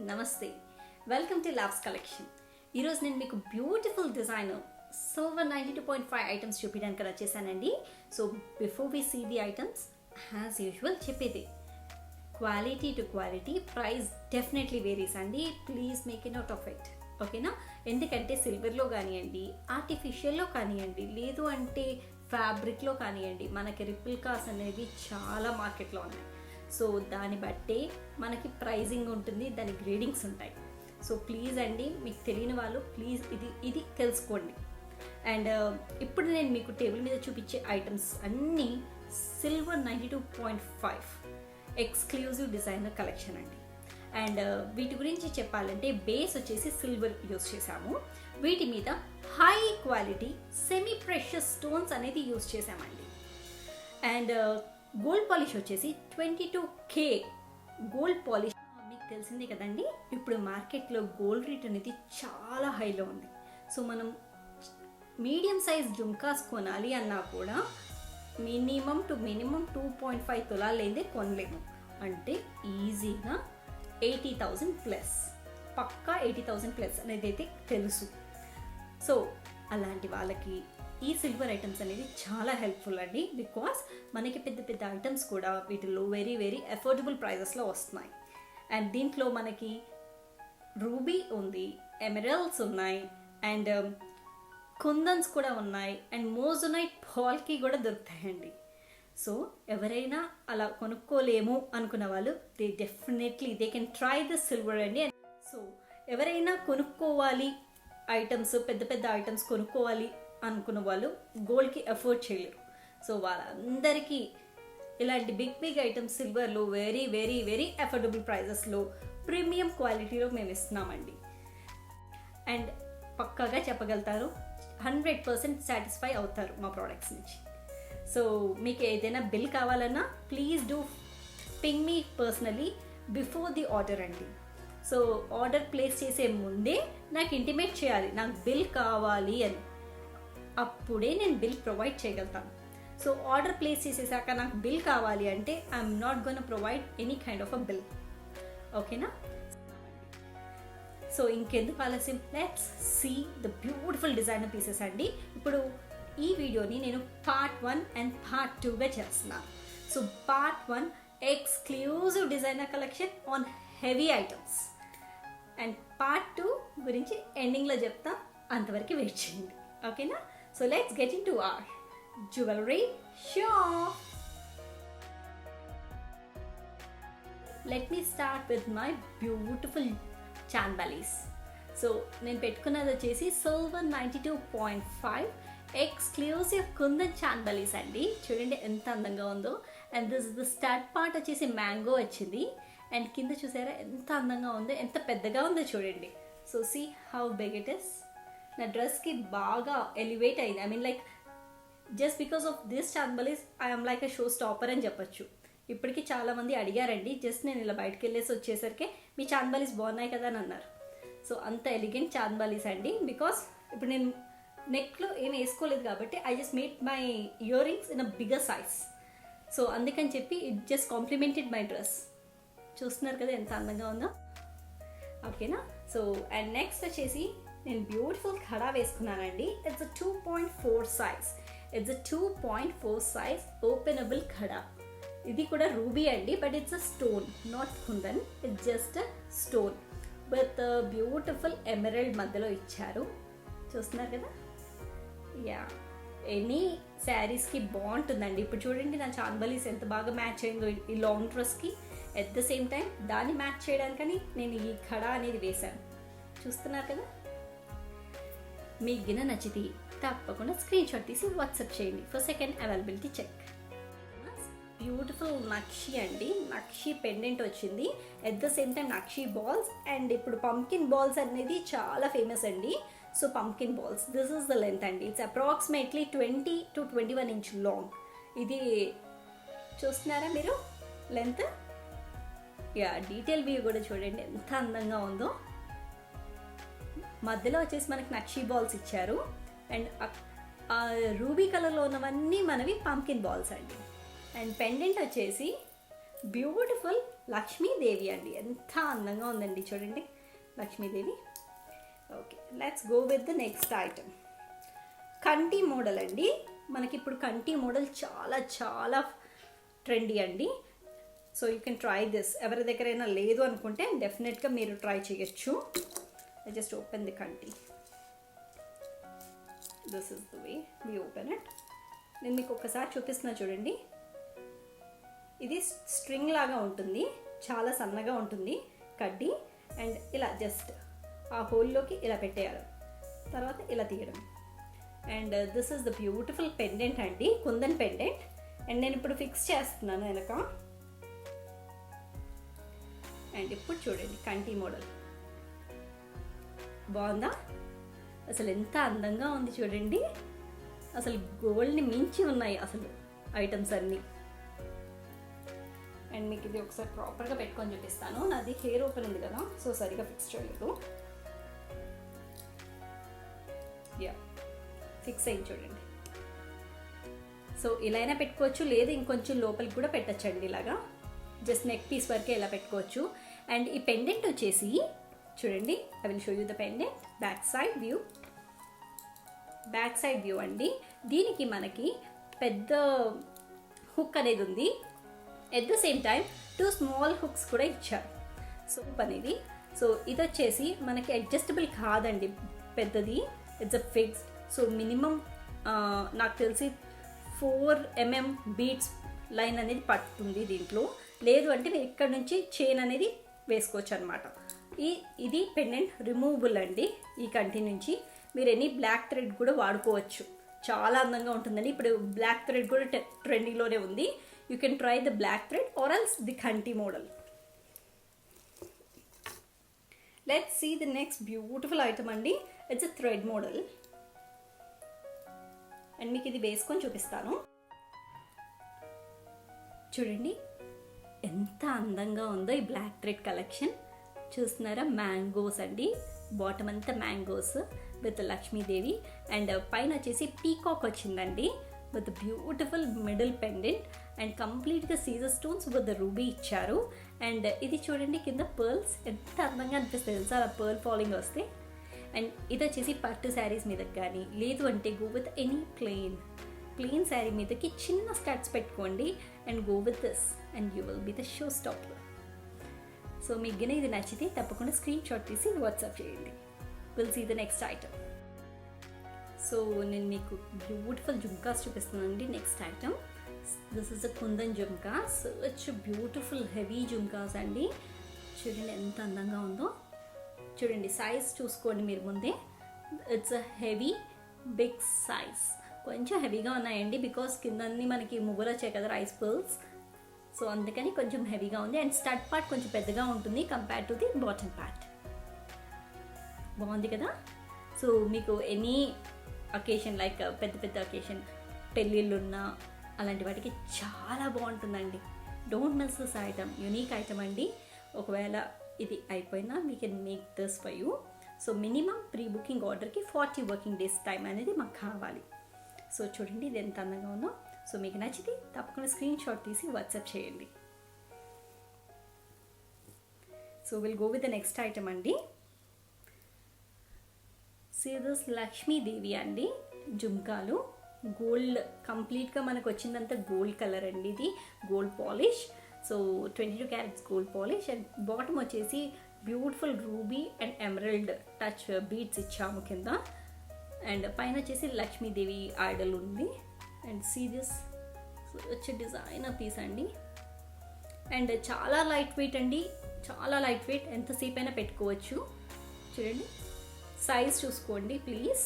నమస్తే, welcome to labs collection. ఈరోజు నేను మీకు బ్యూటిఫుల్ డిజైనర్ సిల్వర్ 92.5 ఐటమ్స్ చూపించడానికి వచ్చేసానండి. So before we see the items, as usual చెప్పేది quality to quality, price definitely varies అండి. Please make a note of it, ఓకేనా? ఎందుకంటే సిల్వర్లో కానివ్వండి, ఆర్టిఫిషియల్లో కానివ్వండి, లేదు అంటే ఫ్యాబ్రిక్లో కానివ్వండి, మనకి రిప్లికాస్ అనేవి చాలా మార్కెట్లో ఉన్నాయి. సో దాన్ని బట్టే మనకి ప్రైజింగ్ ఉంటుంది, దాని గ్రేడింగ్స్ ఉంటాయి. సో ప్లీజ్ అండి, మీకు తెలియని వాళ్ళు ప్లీజ్ ఇది తెలుసుకోండి. అండ్ ఇప్పుడు నేను మీకు టేబుల్ మీద చూపించే ఐటమ్స్ అన్నీ సిల్వర్ 92.5 ఎక్స్క్లూజివ్ డిజైనర్ కలెక్షన్ అండి. అండ్ వీటి గురించి చెప్పాలంటే బేస్ వచ్చేసి సిల్వర్ యూస్ చేసాము, వీటి మీద high quality semi precious stones అనేది యూస్ చేసామండి. అండ్ గోల్డ్ పాలిష్ వచ్చేసి 22K గోల్డ్ పాలిష్. మీకు తెలిసిందే కదండి, ఇప్పుడు మార్కెట్లో గోల్డ్ రేట్ అనేది చాలా హైలో ఉంది. సో మనం మీడియం సైజ్ జుంకాస్ కొనాలి అన్నా కూడా మినిమం 2.5 తులాలు లేదే కొనలేము. అంటే ఈజీగా 80,000 ప్లస్, పక్కా 80,000 ప్లస్ అనేది అయితే తెలుసు. సో అలాంటి వాళ్ళకి ఈ సిల్వర్ ఐటమ్స్ అనేది చాలా హెల్ప్ఫుల్ అండి. బికాస్ మనకి పెద్ద పెద్ద ఐటమ్స్ కూడా వీటిలో వెరీ వెరీ అఫోర్డబుల్ ప్రైజెస్లో వస్తున్నాయి. అండ్ దీంట్లో మనకి రూబీ ఉంది, ఎమరల్డ్స్ ఉన్నాయి, అండ్ కుందన్స్ కూడా ఉన్నాయి, అండ్ మోజోనైట్ పాల్కి కూడా దొరుకుతాయండి. సో ఎవరైనా అలా కొనుక్కోలేము అనుకున్న వాళ్ళు they can try this silver అండి. సో ఎవరైనా కొనుక్కోవాలి ఐటమ్స్, పెద్ద పెద్ద ఐటమ్స్ కొనుక్కోవాలి అనుకున్న వాళ్ళు గోల్డ్కి అఫోర్డ్ చేయలేరు. సో వాళ్ళందరికీ ఇలాంటి బిగ్ ఐటమ్స్ సిల్వర్లో వెరీ వెరీ వెరీ అఫోర్డబుల్ ప్రైజెస్లో ప్రీమియం క్వాలిటీలో మేము ఇస్తున్నామండి. అండ్ పక్కాగా చెప్పగలుగుతారు, 100% సాటిస్ఫై అవుతారు మా ప్రోడక్ట్స్ నుంచి. సో మీకు ఏదైనా బిల్ కావాలన్నా please do ping me personally before the order అండి. సో ఆర్డర్ ప్లేస్ చేసే ముందే నాకు ఇంటిమేట్ చేయాలి, నాకు బిల్ కావాలి అని. అప్పుడే నేను బిల్ ప్రొవైడ్ చేయగలుగుతాను. సో ఆర్డర్ ప్లేస్ చేసేసాక నాకు బిల్ కావాలి అంటే I'm not gonna provide any kind of a bill, ఓకేనా? సో ఇంకెందుకు ఆలస్యం, let's see the beautiful designer pieces అండి. ఇప్పుడు ఈ వీడియోని నేను పార్ట్ 1 అండ్ పార్ట్ 2గా చేస్తున్నాను. So part 1 exclusive designer collection on heavy items, and part 2 గురించి ఎండింగ్లో చెప్తా, అంతవరకు వెయిట్ చేయండి, ఓకేనా? So let's get into our jewelry shop. Let me start with my beautiful chandbalis. So నేను పెట్టుకున్నది వచ్చేసి సిల్వర్ 92.5 ఎక్స్క్లూజివ్ కుందన్ చాందబాలీస్ అండి. చూడండి ఎంత అందంగా ఉందో. And this the start part వచ్చేసి మ్యాంగో వచ్చింది, అండ్ కింద చూసారా ఎంత అందంగా ఉందో, ఎంత పెద్దగా ఉందో చూడండి. So see how big it is. నా డ్రెస్కి బాగా ఎలివేట్ అయింది. I mean like just because of this chandbalis I'm like a showstopper అని చెప్పొచ్చు. ఇప్పటికీ చాలామంది అడిగారండి, జస్ట్ నేను ఇలా బయటకు వెళ్ళేసి వచ్చేసరికి మీ చాందబాలీస్ బాగున్నాయి కదా అని అన్నారు. సో అంత ఎలిగెంట్ చాందబాలీస్ అండి. బికాస్ ఇప్పుడు నేను నెక్లో ఏం వేసుకోలేదు కాబట్టి I just made my ear rings in a bigger size. So అందుకని చెప్పి it just complimented my dress. చూస్తున్నారు కదా ఎంత అందంగా ఉందో, ఓకేనా? సో అండ్ నెక్స్ట్ వచ్చేసి నేను బ్యూటిఫుల్ ఖడా వేసుకున్నానండి. It's 2.4 size. It's 2.4 size openable kada. ఇది కూడా రూబీ అండి, but it's a stone, not kundan. It's just a stone with beautiful emerald మధ్యలో ఇచ్చారు. చూస్తున్నారు కదా, యా ఎనీ శారీస్కి బాగుంటుందండి. ఇప్పుడు చూడండి నా చాందబాలీస్ ఎంత బాగా మ్యాచ్ అయిందో ఈ లాంగ్ డ్రెస్కి. ఎట్ ద సేమ్ టైం దాన్ని మ్యాచ్ చేయడానికని నేను ఈ ఖడా అనేది వేశాను. చూస్తున్నారు కదా. మీకు గిన నచ్చితే తప్పకుండా స్క్రీన్ షాట్ తీసి వాట్సాప్ చేయండి for second availability check. Beautiful nakshi అండి, నక్షి పెండెంట్ వచ్చింది. At the same time nakshi balls, and ఇప్పుడు పంకిన్ బాల్స్ అనేది చాలా ఫేమస్ అండి. So pumpkin balls, this is the length అండి. It's approximately 20 to 21 inch long. ఇది చూస్తున్నారా మీరు లెంత్? యా డీటెయిల్ వ్యూ కూడా చూడండి ఎంత అందంగా ఉందో. మధ్యలో వచ్చేసి మనకి నక్షి బాల్స్ ఇచ్చారు, అండ్ రూబీ కలర్లో ఉన్నవన్నీ మనవి పంకిన్ బాల్స్ అండి. అండ్ పెండెంట్ వచ్చేసి బ్యూటిఫుల్ లక్ష్మీదేవి అండి. ఎంత అందంగా ఉందండి చూడండి Lakshmidevi. Okay, let's go with the next item. కంటి మోడల్ అండి. మనకి ఇప్పుడు కంటి మోడల్ చాలా చాలా ట్రెండీ అండి. So you can try this. ఎవరి దగ్గరైనా లేదు అనుకుంటే డెఫినెట్గా మీరు ట్రై చేయొచ్చు. ఐ జస్ట్ ఓపెన్ ది కంటి. This is the way we open it. నేను మీకు ఒకసారి చూపిస్తున్నా చూడండి. ఇది స్ట్రింగ్ లాగా ఉంటుంది, చాలా సన్నగా ఉంటుంది కడ్డీ. అండ్ ఇలా జస్ట్ ఆ హోల్లోకి ఇలా పెట్టేయాలి, తర్వాత ఇలా తీయడం. And this is the beautiful pendant అండి, కుందన్ పెండెంట్. అండ్ నేను ఇప్పుడు ఫిక్స్ చేస్తున్నాను వెనక. అండ్ ఇప్పుడు చూడండి కంటి మోడల్ బాగుందా? అసలు ఎంత అందంగా ఉంది చూడండి. అసలు గోల్డ్ని మించి ఉన్నాయి అసలు ఐటమ్స్ అన్నీ. అండ్ మీకు ఇది ఒకసారి ప్రాపర్గా పెట్టుకొని చూపిస్తాను. నాది హెయిర్ ఓపెన్ ఉంది కదా, సో సరిగా ఫిక్స్ చేయలేదు. యా, ఫిక్స్ అయింది చూడండి. సో ఇలా అయినా పెట్టుకోవచ్చు, లేదు ఇంకొంచెం లోపలికి కూడా పెట్టచ్చండి. ఇలాగా జస్ట్ నెక్ పీస్ వరకే ఇలా పెట్టుకోవచ్చు. అండ్ ఈ పెండెంట్ వచ్చేసి చూడంండి, I will show you the pendant. Back side view, back side view అండి. దీనికి మనకి పెద్ద హుక్ అనేది ఉంది. At the same time 2 small hooks కూడా ఇచ్చారు. సో అనేది, సో ఇది వచ్చేసి మనకి అడ్జస్టబుల్ కాదండి, పెద్దది. It's a fixed. So minimum నాకు తెలిసి 4 mm బీట్స్ లైన్ అనేది పడుతుంది దీంట్లో. లేదు అంటే మీరు ఇక్కడ నుంచి చైన్ అనేది వేసుకోవచ్చు అనమాట. ఇది పెండెంట్ రిమూవబుల్ అండి. ఈ కంటి నుంచి మీరు ఎనీ బ్లాక్ థ్రెడ్ కూడా వాడుకోవచ్చు. చాలా అందంగా ఉంటుందండి. ఇప్పుడు బ్లాక్ థ్రెడ్ కూడా ట్రెండింగ్లోనే ఉంది. You can try the black thread or else the కంటి model. Let's see the next beautiful item అండి. It's a thread model. And మీకు ఇది వేసుకొని చూపిస్తాను చూడండి ఎంత అందంగా ఉందో ఈ బ్లాక్ థ్రెడ్ కలెక్షన్. చూస్తున్నారా? మ్యాంగోస్ అండి, బాటమ్ అంతా మ్యాంగోస్ విత్ లక్ష్మీదేవి. అండ్ పైన వచ్చేసి పీకాక్ వచ్చిందండి with beautiful middle pendant. And కంప్లీట్గా సీజర్ స్టోన్స్ విత్ రూబీ ఇచ్చారు. అండ్ ఇది చూడండి కింద పర్ల్స్, ఎంత అందంగా అనిపిస్తుంది తెలుసా అలా పర్ల్ ఫాలింగ్ వస్తే. అండ్ ఇది వచ్చేసి పట్టు శారీస్ మీదకి కానీ, లేదు అంటే go with any plain sari మీదకి చిన్న స్కర్ట్స్ పెట్టుకోండి and go with this and you will be the show stopper. So మీకు గిన ఇది నచ్చితే తప్పకుండా స్క్రీన్ షాట్ తీసి వాట్సాప్ చేయండి. Will see the next item. So నేను మీకు బ్యూటిఫుల్ జుమ్కాస్ చూపిస్తున్నానండి. Next item, this is a Kundan jhumkas. Such beautiful heavy jhumkas అండి. చూడండి ఎంత అందంగా ఉందో. చూడండి సైజ్ చూసుకోండి మీరు ముందే. It's a heavy big size. కొంచెం హెవీగా ఉన్నాయండి బికాస్ కిందన్నీ మనకి ముగ్గురు వచ్చాయి కదా రైస్ పర్ల్స్. సో అందుకని కొంచెం హెవీగా ఉంది. అండ్ స్టడ్ పార్ట్ కొంచెం పెద్దగా ఉంటుంది compare to the bottom part. బాగుంది కదా? సో మీకు ఎనీ అకేషన్ లైక్ పెద్ద పెద్ద అకేషన్, పెళ్ళిళ్ళున్నా అలాంటి వాటికి చాలా బాగుంటుందండి. Don't miss this item, unique item అండి. ఒకవేళ ఇది అయిపోయినా we can make this for you. So minimum pre booking ఆర్డర్కి 40 వర్కింగ్ డేస్ టైం అనేది మాకు కావాలి. సో చూడండి ఇది ఎంత అందంగా ఉందో. సో మీకు నచ్చితే తప్పకుండా స్క్రీన్ షాట్ తీసి వాట్సాప్ చేయండి. So will go with the next item అండి. సీ దిస్ లక్ష్మీదేవి అండి జుమ్కాలు. గోల్డ్ కంప్లీట్గా మనకు వచ్చిందంతా గోల్డ్ కలర్ అండి. ఇది gold polish. So 22 carats gold polish. And bottom వచ్చేసి beautiful ruby and emerald touch beads ఇచ్చాము కింద. అండ్ పైన వచ్చేసి లక్ష్మీదేవి ఐడల్ ఉంది. అండ్ సీ దిస్ వచ్చే డిజైనర్ పీస్ అండి. అండ్ చాలా లైట్ వెయిట్ అండి, చాలా లైట్ వెయిట్. ఎంతసేపు అయినా పెట్టుకోవచ్చు. చూడండి సైజ్ చూసుకోండి ప్లీజ్.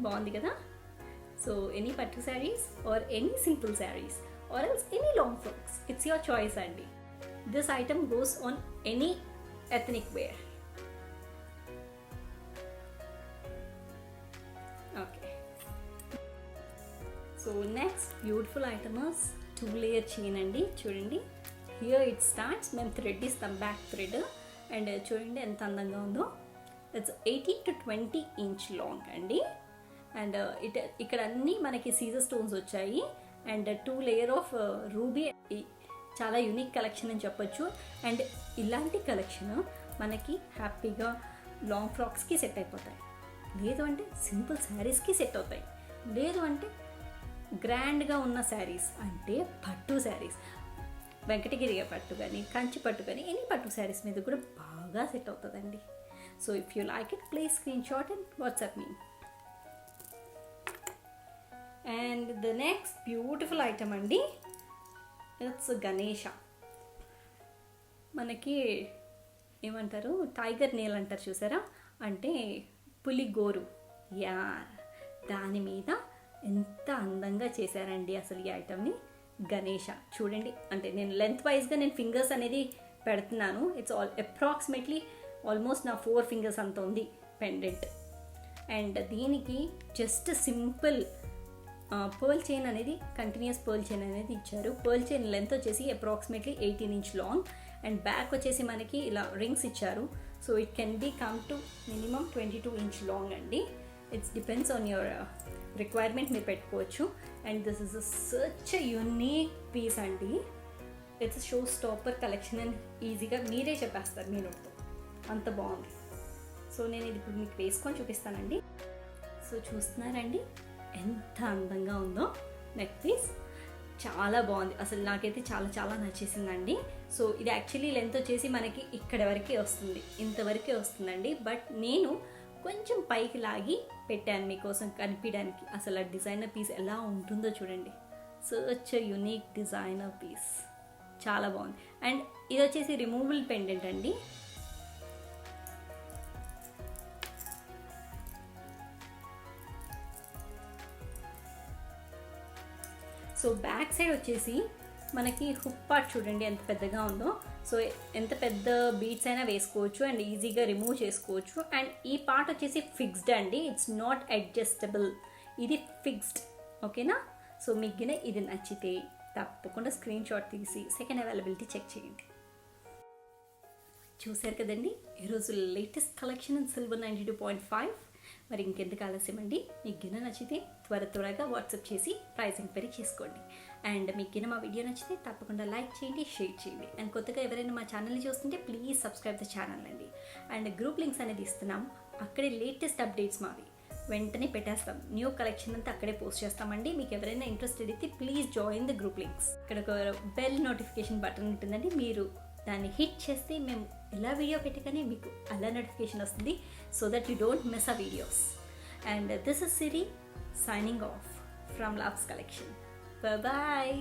బాగుంది కదా? సో ఎనీ పట్టు saris or any simple saris or else any long frocks, it's your choice అండి. This item goes on any ethnic wear. Okay, so next beautiful item is 2-layer chain అండి. చూడండి here it starts. మేము thread ఇస్తాం, back thread. And చూడండి ఎంత అందంగా ఉందో. It's 18 to 20 inch long అండి. అండ్ ఇక్కడ అన్నీ మనకి సీజర్ స్టోన్స్ వచ్చాయి. And 2 layer of ruby. చాలా యూనిక్ కలెక్షన్ అని చెప్పొచ్చు. అండ్ ఇలాంటి కలెక్షన్ మనకి హ్యాపీగా లాంగ్ ఫ్రాక్స్కి సెట్ అయిపోతాయి, లేదు అంటే సింపుల్ శారీస్కి సెట్ అవుతాయి, లేదు అంటే గ్రాండ్గా ఉన్న శారీస్ అంటే పట్టు శారీస్, వెంకటగిరి పట్టు కానీ కంచి పట్టు కానీ ఎనీ పట్టు శారీస్ మీద కూడా బాగా సెట్ అవుతుందండి. So if you like it please screen shot and WhatsApp me. And the next beautiful item అండి, ఇట్స్ గణేష. మనకి ఏమంటారు, టైగర్ నేల్ అంటారు చూసారా, అంటే పులి గోరు, యా దాని మీద ఎంత అందంగా చేశారండి అసలు ఈ ఐటమ్ని. గణేష చూడండి, అంటే నేను లెంత్ వైజ్గా నేను ఫింగర్స్ అనేది పెడుతున్నాను. ఇట్స్ అప్రాక్సిమేట్లీ ఆల్మోస్ట్ నా 4 ఫింగర్స్ అంత ఉంది పెండెంట్. అండ్ దీనికి జస్ట్ సింపుల్ పర్ల్ చైన్ అనేది, కంటిన్యూస్ పర్ల్ చైన్ అనేది ఇచ్చారు. పర్ల్ చైన్ లెంత్ వచ్చేసి approximately 18 inch long and back వచ్చేసి మనకి ఇలా రింగ్స్ ఇచ్చారు. So it can be come to minimum 22 inch long అండి. It's depends on your requirement, మీరు పెట్టుకోవచ్చు. And this is such a unique piece అండి. ఇట్స్ షో స్టాపర్ కలెక్షన్ అని ఈజీగా మీరే చెప్పేస్తారు మీ నోట్తో, అంత బాగుంది. సో నేను ఇది ఇప్పుడు మీకు వేసుకొని చూపిస్తానండి. సో చూస్తున్నారండి ఎంత అందంగా ఉందో నెక్ పీస్, చాలా బాగుంది అసలు. నాకైతే చాలా చాలా నచ్చేసిందండి. సో ఇది యాక్చువల్లీ లెంత్ వచ్చేసి మనకి ఇక్కడ వరకే వస్తుంది, ఇంతవరకే వస్తుందండి. బట్ నేను కొంచెం పైకి లాగి పెట్టాను మీకోసం కనిపించడానికి. అసలు ఆ డిజైనర్ పీస్ ఎలా ఉంటుందో చూడండి. సచ్ యునిక్ డిజైనర్ పీస్, చాలా బాగుంది. అండ్ ఇది వచ్చేసి రిమూవబుల్ పెండెంట్ అండి. సో బ్యాక్ సైడ్ వచ్చేసి మనకి హుక్ పార్ట్ చూడండి ఎంత పెద్దగా ఉందో. సో ఎంత పెద్ద బీట్స్ అయినా వేసుకోవచ్చు అండ్ ఈజీగా రిమూవ్ చేసుకోవచ్చు. అండ్ ఈ పార్ట్ వచ్చేసి ఫిక్స్డ్ అండి, ఇట్స్ నాట్ అడ్జస్టబుల్, ఇది ఫిక్స్డ్, ఓకేనా. సో మీకు ఇది నచ్చితే తప్పకుండా స్క్రీన్ షాట్ తీసి సెకండ్ అవైలబిలిటీ చెక్ చేయండి. చూశారు కదండి ఈరోజు లేటెస్ట్ కలెక్షన్ ఇన్ సిల్వర్ 92.5. మరి ఇంకెందుకు ఆలస్యం అండి, మీకు గిన్నె నచ్చితే త్వరగా వాట్సాప్ చేసి ప్రైస్ ఎంక్వైరీ చేసుకోండి. అండ్ మీకు గిన్నె మా వీడియో నచ్చితే తప్పకుండా లైక్ చేయండి, షేర్ చేయండి. అండ్ కొత్తగా ఎవరైనా మా ఛానల్ని చూస్తుంటే ప్లీజ్ సబ్స్క్రైబ్ ద ఛానల్ అండి. అండ్ గ్రూప్ లింక్స్ అనేది ఇస్తున్నాం, అక్కడే లేటెస్ట్ అప్డేట్స్ మావి వెంటనే పెట్టేస్తాం. న్యూ కలెక్షన్ అంతా అక్కడే పోస్ట్ చేస్తామండి. మీకు ఎవరైనా ఇంట్రెస్టెడ్ అయితే please join the group links. ఇక్కడ ఒక బెల్ నోటిఫికేషన్ బటన్ ఉంటుందండి, మీరు దాన్ని హిట్ చేస్తే మేము ఎలా వీడియో పెట్టగానే మీకు అలా నోటిఫికేషన్ వస్తుంది. So that you don't miss our videos. And this is Siri signing off from Loves Collection. Bye bye.